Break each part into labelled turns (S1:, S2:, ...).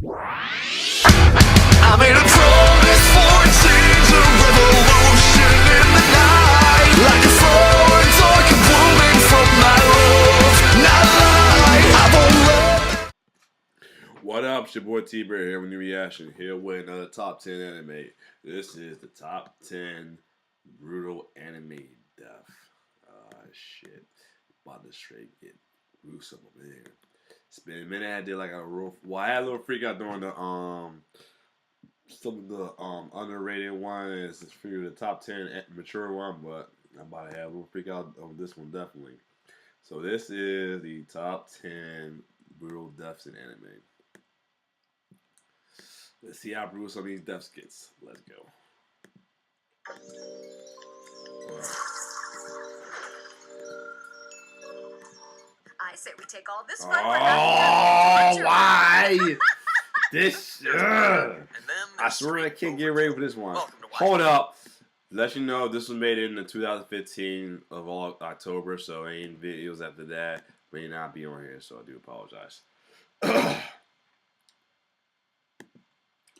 S1: I made a promise for a change, a revolution in the night. Like a flowering dark and blooming from my love. Not lie, I won't let.
S2: What up, it's your boy T-Bear here with new reaction. Here with another top 10 anime. This is the top 10 brutal anime death. Shit. About to straight get gruesome over here. It's been a minute. I did like a real. Well, I had a little freak out during the some of the underrated one. It's figured the top 10 mature one, but I'm about to have a little freak out on this one definitely. So this is the top 10 brutal deaths in anime. Let's see how brutal some of these deaths gets. Let's go.
S3: I say we take all this fun.
S2: Oh, why? This. I swear I can't get ready for this one. Hold up. Let you know this was made in the 2015 of October, so ain't videos after that may not be on here, so I do apologize.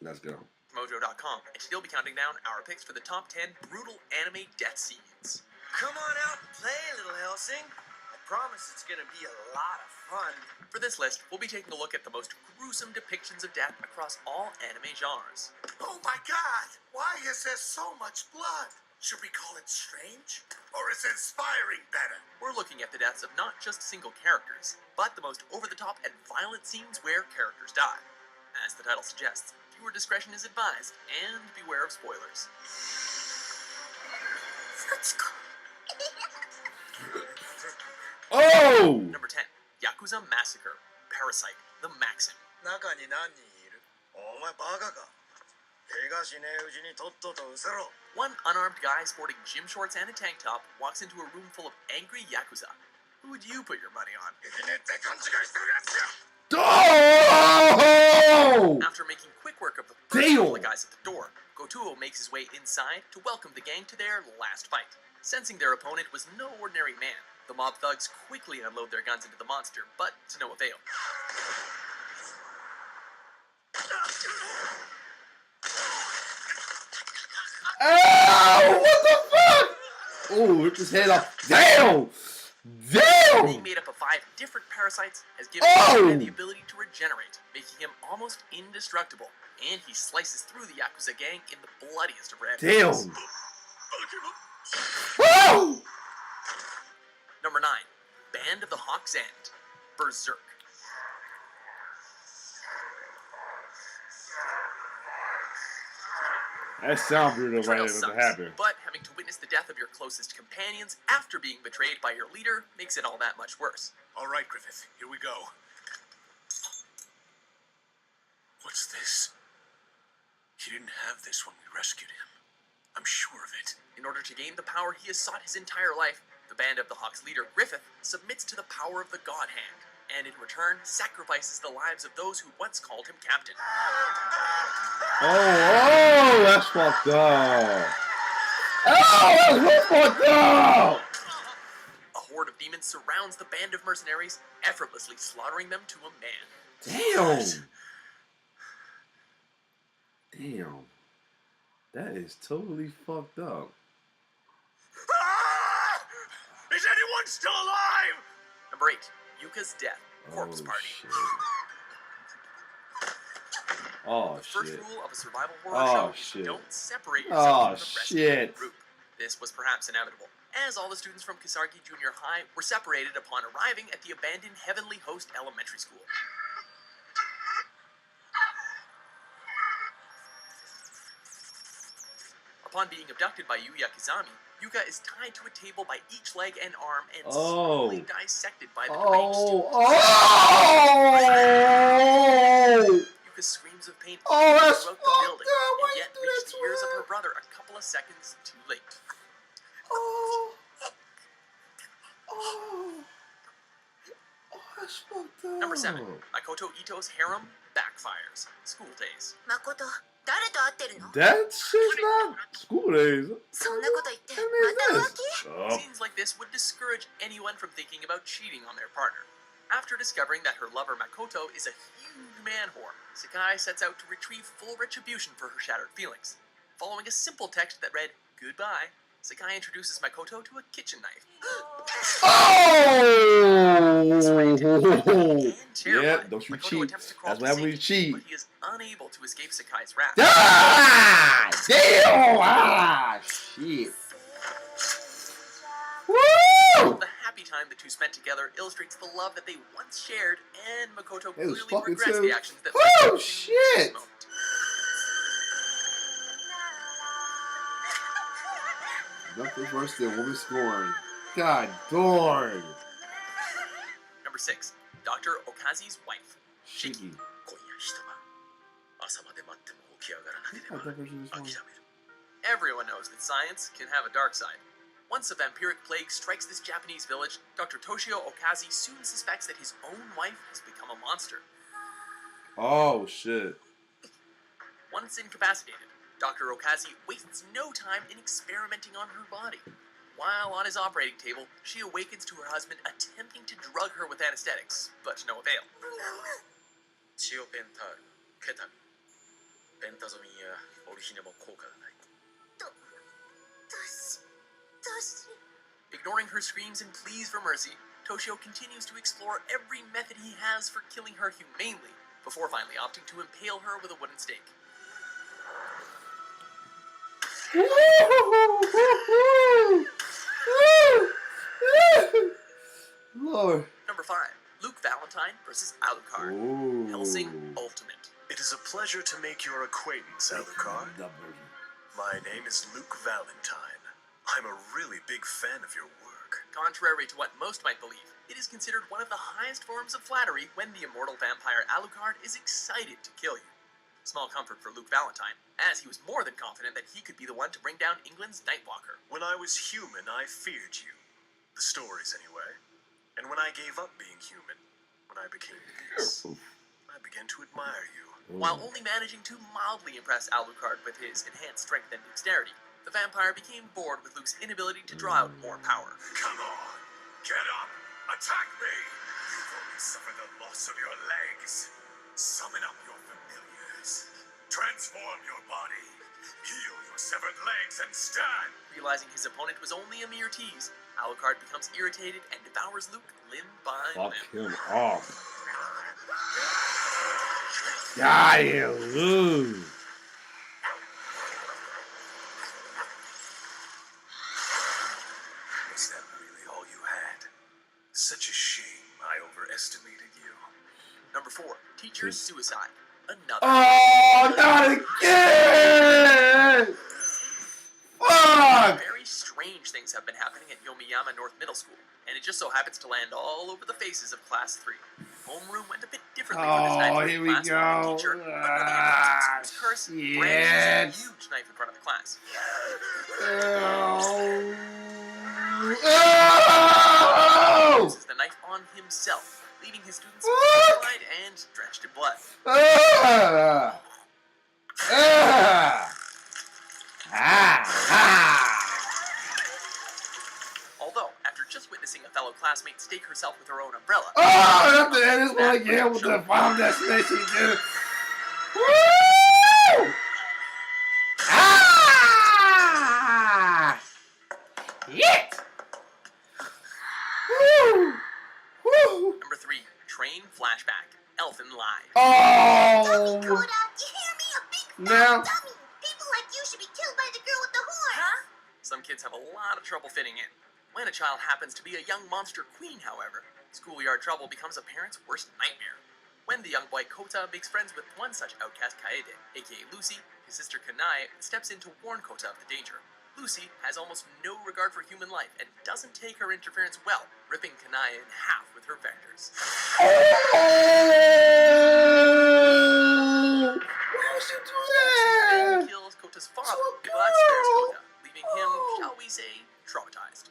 S2: Let's go.
S4: Mojo.com, and today we'll be counting down our picks for the top 10 brutal anime death scenes.
S5: Come on out and play, little Hellsing. I promise it's gonna be a lot of fun.
S4: For this list, we'll be taking a look at the most gruesome depictions of death across all anime genres.
S6: Oh my god! Why is there so much blood? Should we call it strange? Or is inspiring better?
S4: We're looking at the deaths of not just single characters, but the most over-the-top and violent scenes where characters die. As the title suggests, viewer discretion is advised, and beware of spoilers.
S2: Oh!
S4: Number 10, Yakuza Massacre, Parasite, the Maxim.
S5: 中に何人いる？お前バカか。怪我しねえうちにとっとと失せろ。
S4: One unarmed guy sporting gym shorts and a tank top walks into a room full of angry Yakuza. Who would you put your money on?
S6: ねって勘違いしてるやつや。
S2: Oh!
S4: After making quick work of the first couple of guys at the door, Gotuo makes his way inside to welcome the gang to their last fight. Sensing their opponent was no ordinary man, the mob thugs quickly unload their guns into the monster, but to no avail.
S2: Oh! What the fuck? Oh, ripped his head off. Damn! Damn!
S4: Being made up of 5 different parasites has given the man the ability to regenerate, making him almost indestructible. And he slices through the Yakuza gang in the bloodiest of red.
S2: Damn! Oh!
S4: Number 9, Band of the Hawk's End, Berserk.
S2: That sounds brutal right
S4: Betrayal
S2: when it
S4: sucks,
S2: happened.
S4: but having to witness the death of your closest companions after being betrayed by your leader makes it all that much worse.
S6: All right, Griffith, here we go. What's this? He didn't have this when we rescued him. I'm sure of it.
S4: In order to gain the power he has sought his entire life, the Band of the Hawk's leader, Griffith, submits to the power of the God Hand, and in return sacrifices the lives of those who once called him captain.
S2: Oh, that's fucked up. Oh, that's fucked up.
S4: A horde of demons surrounds the band of mercenaries, effortlessly slaughtering them to a man.
S2: Damn. Damn. That is totally fucked up.
S6: Ah! Is anyone still alive?
S4: Number 8, Yuka's Death, Corpse Party.
S2: Shit. Oh,
S4: The first
S2: shit.
S4: rule of a survival horror show is don't separate yourself from the rest of the group. This was perhaps inevitable, as all the students from Kisaragi Junior High were separated upon arriving at the abandoned Heavenly Host Elementary School. Upon being abducted by Yuya Kizami, Yuka is tied to a table by each leg and arm and slowly dissected by the deranged students. Yuka screams of pain throughout the building, and yet reached the ears of her brother a couple of seconds too late. Number 7, Makoto Ito's harem backfires. School days.
S3: 誠、誰と会ってるの？
S2: That shit's not school days.
S3: そんなこと言って、また浮気？
S4: Scenes like this would discourage anyone from thinking about cheating on their partner. After discovering that her lover Makoto is a huge man whore, Sakai sets out to retrieve full retribution for her shattered feelings. Following a simple text that read, "Goodbye," Sakai introduces Makoto to a kitchen knife.
S2: Yeah, don't you
S4: Makoto
S2: cheat.
S4: attempts to crawl
S2: That's
S4: to
S2: why we
S4: safety,
S2: cheat.
S4: but he is unable to escape Sakai's wrath.
S2: Ah! Damn! Ah! Shit. Woo!
S4: The happy time the two spent together illustrates the love that they once shared, and Makoto
S2: It was
S4: clearly
S2: fucking
S4: regrets
S2: too.
S4: the actions that
S2: Woo!
S4: led to
S2: Shit!
S4: this moment.
S2: Nothing worse than woman scorn. God darn.
S4: Number 6. Dr. Okazi's wife.
S2: Shiki.
S5: 今夜人は朝まで待っても起き上がらなければ
S2: That version is
S5: 諦
S2: fine.
S5: める
S4: Everyone knows that science can have a dark side. Once a vampiric plague strikes this Japanese village, Dr. Toshio Okazi soon suspects that his own wife has become a monster.
S2: Oh shit.
S4: Once incapacitated, Dr. Okazi wastes no time in experimenting on her body. While on his operating table, she awakens to her husband attempting to drug her with anesthetics, but to no avail.
S5: チオペンタールケタミンペンタゾミンやオルヒネも効果がない
S4: Ignoring her screams and pleas for mercy, Toshio continues to explore every method he has for killing her humanely, before finally opting to impale her with a wooden stake.
S2: Lord.
S4: Number 5. Luke Valentine versus Alucard.
S2: Ooh.
S4: Hellsing Ultimate.
S7: It is a pleasure to make your acquaintance, Alucard.
S2: That version.
S7: My name is Luke Valentine. I'm a really big fan of your work.
S4: Contrary to what most might believe, it is considered one of the highest forms of flattery when the immortal vampire Alucard is excited to kill you. Small comfort for Luke Valentine, as he was more than confident that he could be the one to bring down England's Nightwalker.
S7: When I was human, I feared you. The stories, anyway. And when I gave up being human, when I became this, I began to admire you.
S4: While only managing to mildly impress Alucard with his enhanced strength and dexterity, the vampire became bored with Luke's inability to draw out more power.
S6: Come on, get up, attack me! You've only suffered the loss of your legs. Summon up your familiars. Transform your body. Heal your severed legs and stand.
S4: Realizing his opponent was only a mere tease, Alucard becomes irritated and devours Luke limb by
S2: Fuck
S4: limb.
S2: him off. Got him. Ooh.
S7: Was that really all you had? Such a shame I overestimated you.
S4: Number 4. Teacher's Suicide. Another.
S2: Oh, not again! Fuck!
S4: Very strange things have been happening at Yomiyama North Middle School, and it just so happens to land all over the faces of Class 3. Homeroom went a bit differently for this
S2: Oh,
S4: ninth grade
S2: here we
S4: class. When
S2: go.
S4: the teacher, under the influence
S2: Ah,
S4: of school's curse,
S2: shit.
S4: brandishes a huge knife in front of the class.
S2: Oh!
S4: Uses the knife on himself, leaving his students
S2: What?
S4: terrified and drenched in blood.
S2: Ah! Ah! Ah!
S4: Although, after just witnessing a fellow classmate stake herself with her own umbrella,
S2: Oh, that's the end. This one again with the final destination, dude. Woo! Ah! Yet! Woo! Woo!
S4: Number 3. Train Flashback. Elfen Lied.
S2: Oh!
S3: Dummy, Koda, you hear me? A big fat
S2: Now.
S3: dummy. People like you should be killed by the girl with the horn. Huh?
S4: Some kids have a lot of trouble fitting in. When a child happens to be a young monster queen, however, schoolyard trouble becomes a parent's worst nightmare. When the young boy Kota makes friends with one such outcast Kaede, aka Lucy, his sister Kanae steps in to warn Kota of the danger. Lucy has almost no regard for human life and doesn't take her interference well, ripping Kanae in half with her vectors.
S2: Oh! Why would you do
S4: Then
S2: that?
S4: kills Kota's father,
S2: So
S4: but spares
S2: good.
S4: Kota, leaving him, shall we say, traumatized.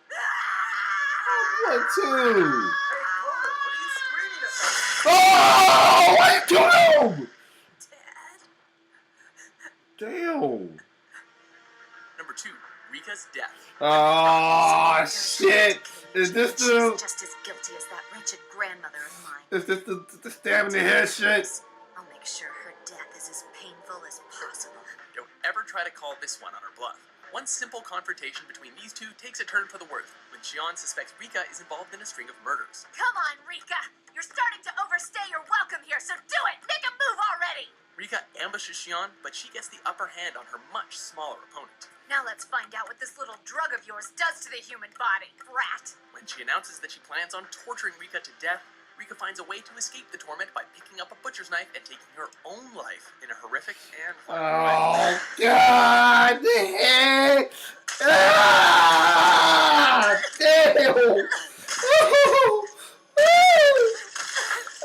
S2: What two?
S5: Hey, Cora, what are you screaming at?
S2: Oh! Why you kill him?
S3: Dad.
S2: Damn.
S4: Number 2, Rika's death.
S2: Oh shit! Is this
S3: She's
S2: the
S3: just as guilty as that wretched grandmother of mine.
S2: is this the stab in the head shit?
S3: I'll make make sure her death is as painful as possible.
S4: Don't ever try to call this one on her bluff. One simple confrontation between these two takes a turn for the worse when Shion suspects Rika is involved in a string of murders.
S3: Come on, Rika! You're starting to overstay your welcome here, so do it! Make a move already!
S4: Rika ambushes Shion, but she gets the upper hand on her much smaller opponent.
S3: Now let's find out what this little drug of yours does to the human body, rat!
S4: When she announces that she plans on torturing Rika to death, Rika finds a way to escape the torment by picking up a butcher's knife and taking her own life in a horrific and violent way.
S2: Oh, God! Heck! Ah! Damn!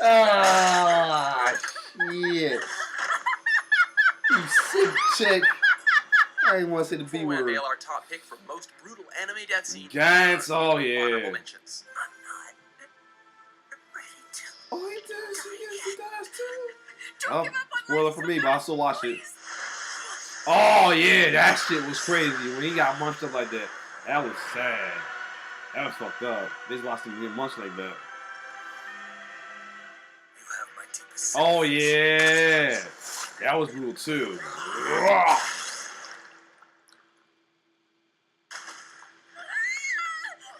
S2: Ah, shit. You sick chick. I didn't want to say the B
S4: Before we
S2: word.
S4: unveil our top pick for most brutal anime death scene,
S2: Giants, oh
S4: honorable
S2: yeah.
S4: mentions.
S2: Oh, he does. He does too.
S3: Don't
S2: Oh,
S3: give up on
S2: spoiler
S3: life
S2: for
S3: so
S2: me, but I still watched it.
S3: please.
S2: Oh yeah, that shit was crazy when he got munched up like that. That was sad. That was fucked up. They just watched him get munched like that.
S5: You have my deepest
S2: Oh
S5: sympathies.
S2: yeah, that was brutal too.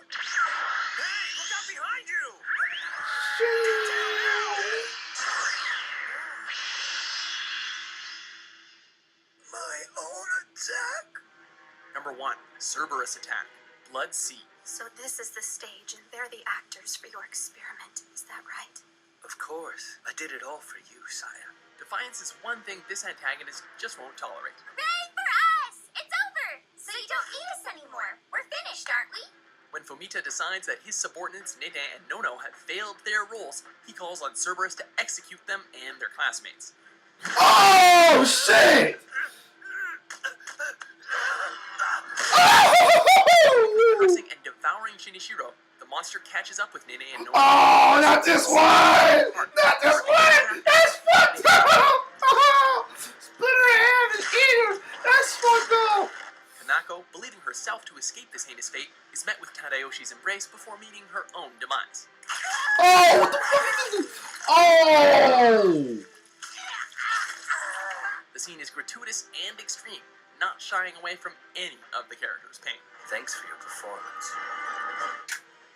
S7: Hey, look out behind you!
S5: My own attack?
S4: Number 1, Cerberus Attack, Blood Sea.
S3: So this is the stage, and they're the actors for your experiment. Is that right?
S5: Of course. I did it all for you, Saya.
S4: Defiance is one thing this antagonist just won't tolerate.
S3: Hooray for us! It's over! So you don't need us anymore. We're finished, aren't we?
S4: When Fumita decides that his subordinates Nete and Nono have failed their roles, he calls on Cerberus to execute them and their classmates.
S2: Oh shit!
S4: Cursing and devouring Shinichiro, the monster catches up with Nene and Nono.
S2: Oh, not this one! Not this one! That's fucked up! Oh, split her hand and eat her! That's fucked up!
S4: Hanako, believing herself to escape this heinous fate, is met with Tadayoshi's embrace before meeting her own demise.
S2: Oh, what the fuck is this? Oh!
S4: The scene is gratuitous and extreme, not shying away from any of the characters' pain.
S5: Thanks for your performance.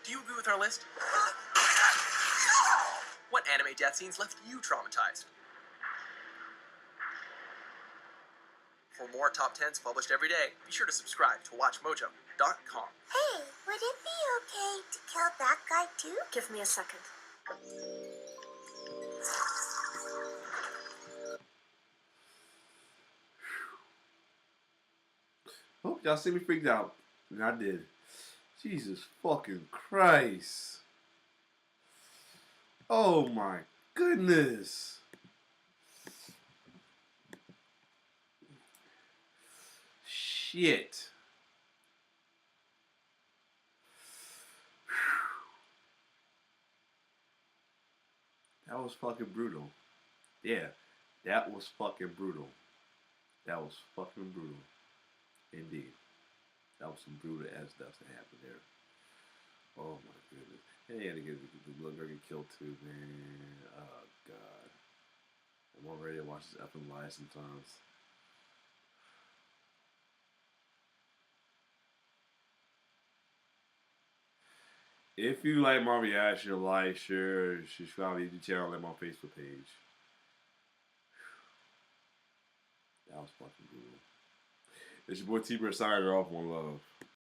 S4: Do you agree with our list? What anime death scenes left you traumatized? For more top 10s published every day, be sure to subscribe to WatchMojo.com.
S3: Hey, would it be okay to kill that guy too? Give me a second.
S2: Hope y'all see me freaked out. And I did. Jesus fucking Christ. Oh my goodness. Shit. That was fucking brutal. Yeah, that was fucking brutal. That was fucking brutal. Indeed. That was some brutal ass stuff that happened there. Oh my goodness. And he had to get the little girl get killed too, man. Oh god. I'm already to watch this Elfen Lied sometimes. If you like my reaction, like, share, subscribe to the channel and my Facebook page. That was fucking brutal. It's your boy T-Bird signing off. One love.